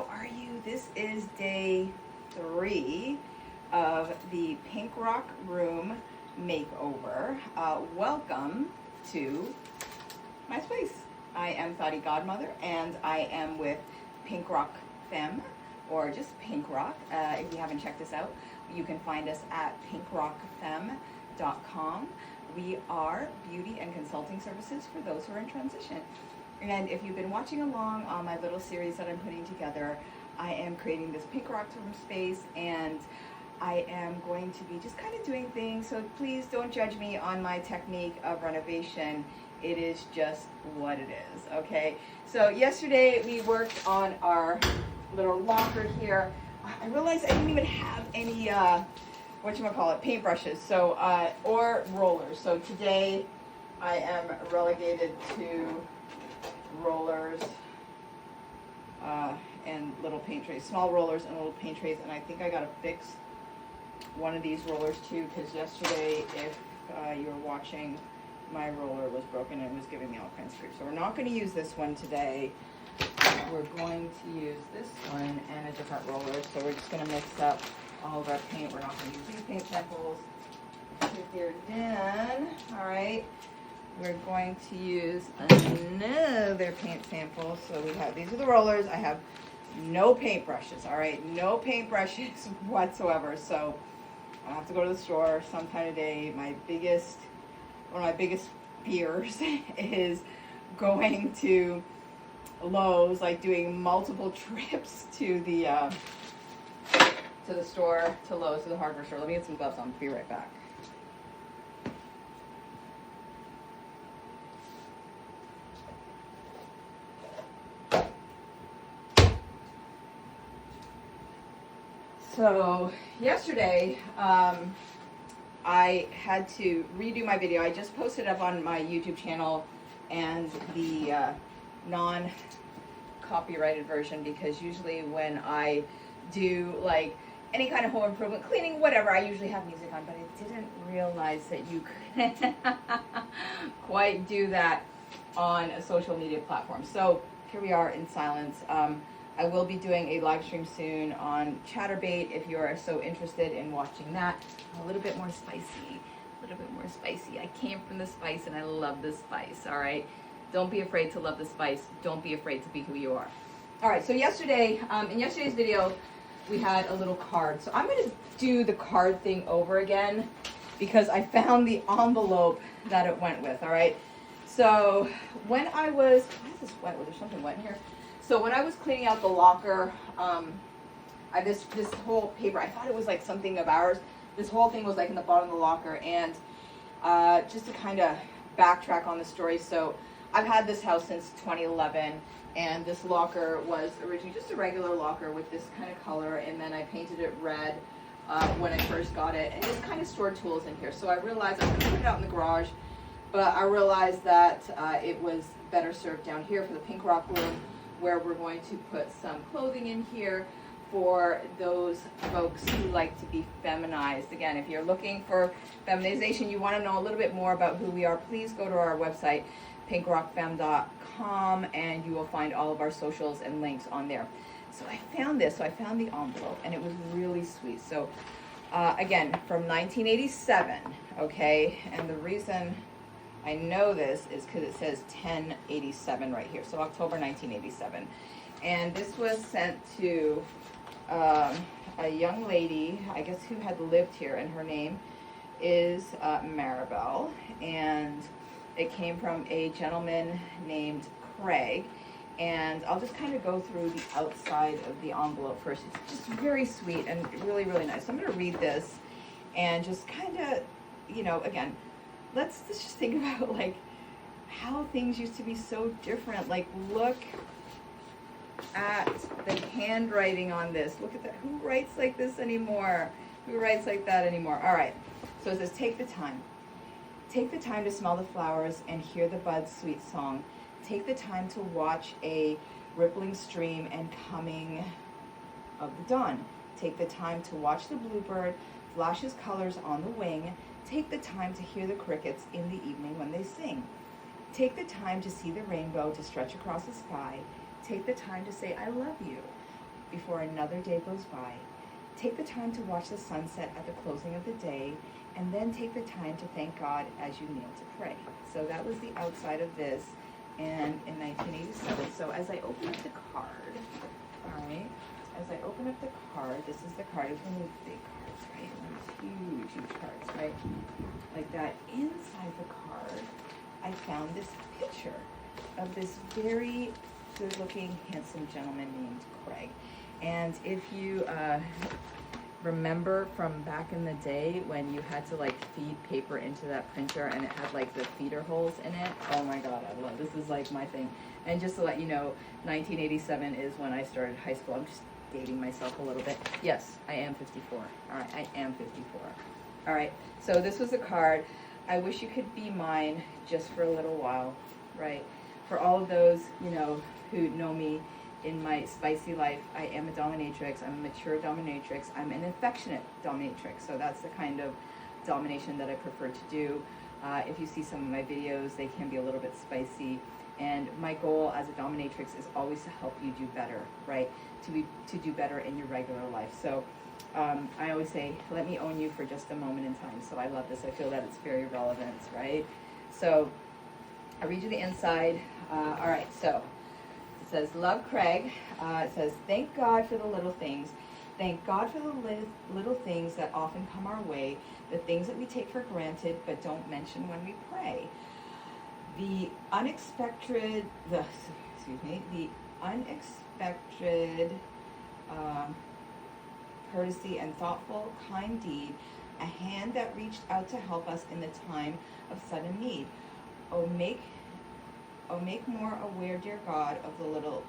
how are you? This is day 3 of the PinkRock room makeover. Welcome to my space. I am Thoughty Godmother and I am with PinkRock Femme, or just PinkRock. If you haven't checked us out, you can find us at pinkrockfemme.com. We are beauty and consulting services for those who are in transition. And if you've been watching along on my little series that I'm putting together, I am creating this PinkRock room space, and I am going to be just kind of doing things, so please don't judge me on my technique of renovation. It is just what it is, okay? So yesterday we worked on our little locker here. I realized I didn't even have any, paintbrushes, so, or rollers. So today I am relegated to rollers and little paint trays, small rollers and little paint trays. And I think I gotta fix one of these rollers too, because yesterday, if you were watching, my roller was broken and was giving me all kinds of grief. So we're not going to use this one today. We're going to use this one and a different roller. So we're just going to mix up all of our paint. We're not going to use these paint samples. Then, all right, we're going to use another paint sample. So we have, these are the rollers. I have no paintbrushes, all right? No paintbrushes whatsoever. So I'll have to go to the store sometime today. One of my biggest fears is going to Lowe's, like doing multiple trips to the store, to Lowe's, to the hardware store. Let me get some gloves on. Be right back. So yesterday, I had to redo my video. I just posted up on my YouTube channel and the non-copyrighted version, because usually when I do like any kind of home improvement, cleaning, whatever, I usually have music on, but I didn't realize that you couldn't quite do that on a social media platform. So here we are in silence. I will be doing a live stream soon on Chatterbait if you are so interested in watching that. A little bit more spicy, I came from the spice and I love the spice, all right? Don't be afraid to love the spice. Don't be afraid to be who you are. All right, so yesterday, in yesterday's video, we had a little card. So I'm gonna do the card thing over again because I found the envelope that it went with, all right? So when I was, why is this wet? Was there something wet in here? So when I was cleaning out the locker, this whole paper, I thought it was like something of ours. This whole thing was like in the bottom of the locker. And just to kind of backtrack on the story, so I've had this house since 2011, and this locker was originally just a regular locker with this kind of color, and then I painted it red when I first got it, and just kind of stored tools in here. So I realized I was going to put it out in the garage, but I realized that it was better served down here for the PinkRock room, where we're going to put some clothing in here for those folks who like to be feminized. Again, if you're looking for feminization, you want to know a little bit more about who we are, please go to our website, pinkrockfemme.com, and you will find all of our socials and links on there. So I found this, so I found the envelope, and it was really sweet. So again, from 1987, okay, and the reason I know this is because it says 1087 right here, so October 1987. And this was sent to a young lady, I guess, who had lived here, and her name is Maribel. And it came from a gentleman named Craig. And I'll just kind of go through the outside of the envelope first. It's just very sweet and really, really nice. So I'm going to read this and just kind of, you know, again, let's just think about like how things used to be so different. Like, look at the handwriting on this. Look at that. Who writes like this anymore? Who writes like that anymore? All right. So it says, take the time. Take the time to smell the flowers and hear the buds' sweet song. Take the time to watch a rippling stream and coming of the dawn. Take the time to watch the bluebird flash his colors on the wing. Take the time to hear the crickets in the evening when they sing. Take the time to see the rainbow to stretch across the sky. Take the time to say, I love you. before another day goes by. Take the time to watch the sunset at the closing of the day, and then take the time to thank God as you kneel to pray. So that was the outside of this, and in 1987. So as I open up the card, all right, as I open up the card, this is the card. It's one of those big cards, right? One of those huge cards, right? Like that. Inside the card, I found this picture of this very good-looking, handsome gentleman named Craig. And if you remember from back in the day when you had to like feed paper into that printer and it had like the feeder holes in it, oh my God, I love this. Is like my thing. And just to let you know, 1987 is when I started high school. I'm just dating myself a little bit. Yes, I am 54. All right, I am 54. All right, so this was a card. I wish you could be mine just for a little while, right? For all of those, you know, who know me in my spicy life, I am a dominatrix. I'm a mature dominatrix. I'm an affectionate dominatrix. So that's the kind of domination that I prefer to do. If you see some of my videos, they can be a little bit spicy. And my goal as a dominatrix is always to help you do better, right? To do better in your regular life. So I always say, let me own you for just a moment in time. So I love this. I feel that it's very relevant, right? So I read you the inside. All right, so it says, love Craig. It says, thank God for the little things. Thank God for the little things that often come our way, the things that we take for granted but don't mention when we pray. The unexpected courtesy and thoughtful, kind deed, a hand that reached out to help us in the time of sudden need. Oh, make more aware, dear God, of the little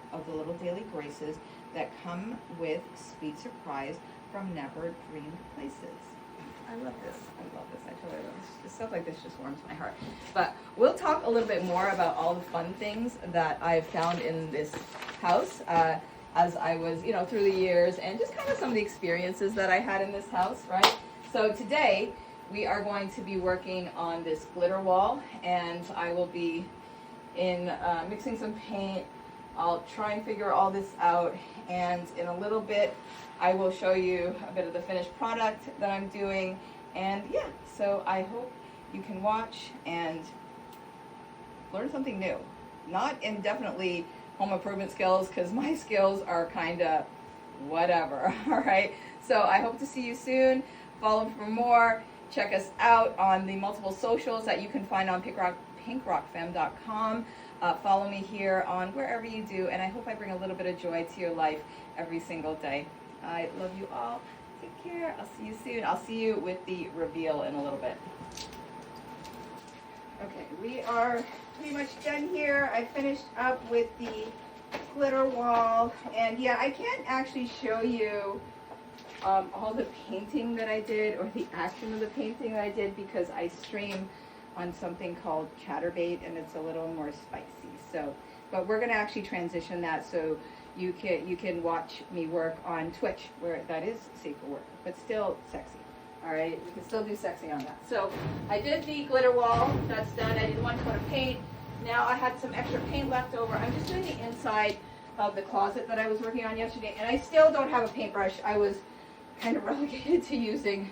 daily graces that come with sweet surprise from never dreamed places. I love this. I love this. I totally love this. Stuff like this just warms my heart. But we'll talk a little bit more about all the fun things that I've found in this house as I was, you know, through the years, and just kind of some of the experiences that I had in this house, right? So today we are going to be working on this glitter wall, and I will be mixing some paint. I'll try and figure all this out, and in a little bit I will show you a bit of the finished product that I'm doing. And yeah, so I hope you can watch and learn something new. Not indefinitely home improvement skills, because my skills are kind of whatever. All right, so I hope to see you soon. Follow for more. Check us out on the multiple socials that you can find on PinkRockFem.com. Follow me here on wherever you do, and I hope I bring a little bit of joy to your life every single day. I love you all. Take care. I'll see you soon. I'll see you with the reveal in a little bit. Okay, we are pretty much done here. I finished up with the glitter wall, and yeah, I can't actually show you all the painting that I did, or the action of the painting that I did, because I stream on something called Chatterbait, and it's a little more spicy. So, but we're gonna actually transition that so you can watch me work on Twitch, where that is safer work, but still sexy. All right, you can still do sexy on that. So I did the glitter wall. That's done. I did one coat of paint. Now I had some extra paint left over. I'm just doing the inside of the closet that I was working on yesterday, and I still don't have a paintbrush. I was kind of relegated to using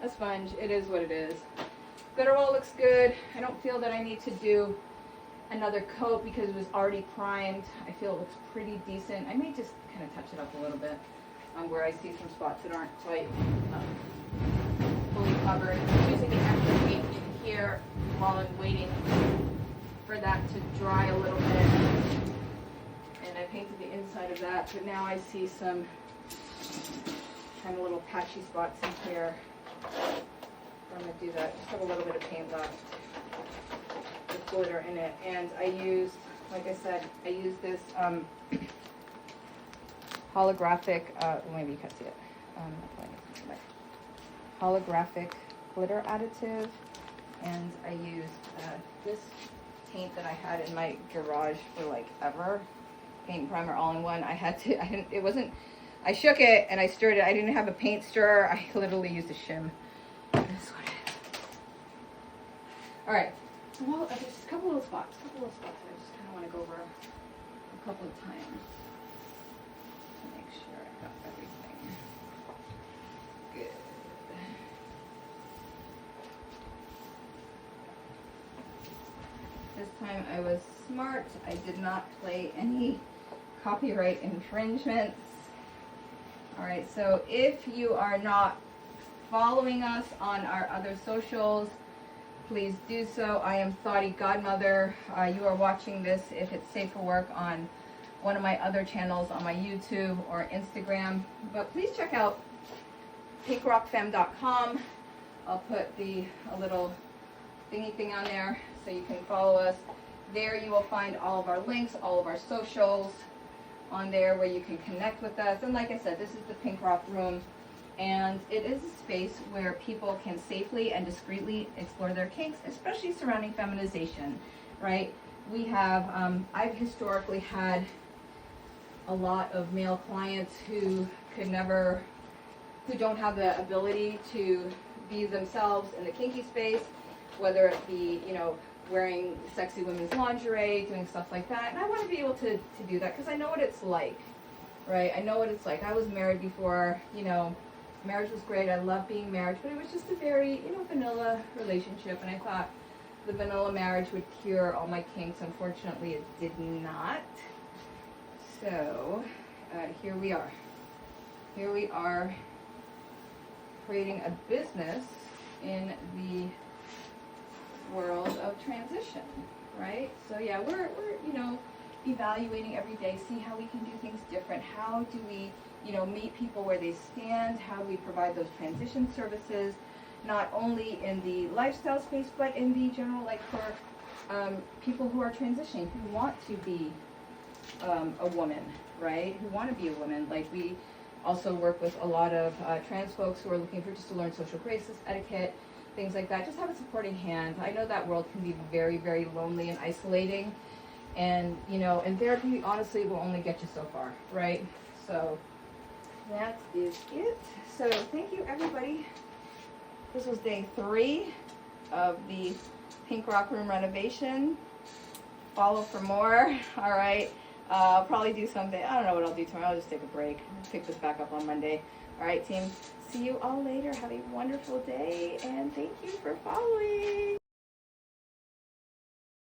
a sponge. It is what it is. Glitter wall looks good. I don't feel that I need to do another coat because it was already primed. I feel it looks pretty decent. I may just kind of touch it up a little bit where I see some spots that aren't quite fully covered. I'm using the extra paint in here while I'm waiting for that to dry a little bit. And I painted the inside of that, but now I see some kind of little patchy spots in here. I'm going to do that. Just have a little bit of paint left with glitter in it. And I used, like I said, I used this holographic, maybe you can't see it, holographic glitter additive. And I used this paint that I had in my garage for like ever. Paint and primer all in one. I shook it and I stirred it. I didn't have a paint stirrer. I literally used a shim. This is what it is. All right. Well, there's just a couple of spots. I just kind of want to go over a couple of times to make sure time I was smart. I did not play any copyright infringements. All right, so if you are not following us on our other socials, please do so. I am Thoughty Godmother. You are watching this, if it's safe for work, on one of my other channels on my YouTube or Instagram. But please check out PinkRockFemme.com. I'll put a little thingy thing on there so you can follow us. There you will find all of our links, all of our socials on there where you can connect with us. And like I said, this is the Pink Rock Room, and it is a space where people can safely and discreetly explore their kinks, especially surrounding feminization, right? We have, I've historically had a lot of male clients who don't have the ability to be themselves in the kinky space, whether it be, wearing sexy women's lingerie, doing stuff like that. And I want to be able to do that because I know what it's like, right? I know what it's like. I was married before, marriage was great. I love being married, but it was just a very, vanilla relationship. And I thought the vanilla marriage would cure all my kinks. Unfortunately, it did not. So, here we are. Here we are creating a business in the world of transition, right? So yeah, we're evaluating every day, see how we can do things different. How do we, meet people where they stand? How do we provide those transition services, not only in the lifestyle space, but in the general, like for people who are transitioning, who want to be a woman, right? Who want to be a woman. Like we also work with a lot of trans folks who are looking for just to learn social graces, etiquette, things like that. Just have a supporting hand. I know that world can be very, very lonely and isolating, and and therapy honestly will only get you so far, right? So that is it. So thank you, everybody. This was day 3 of the Pink Rock Room renovation. Follow for more. All right. I'll probably do something. I don't know what I'll do tomorrow. I'll just take a break. Pick this back up on Monday. All right, team. See you all later. Have a wonderful day, and thank you for following.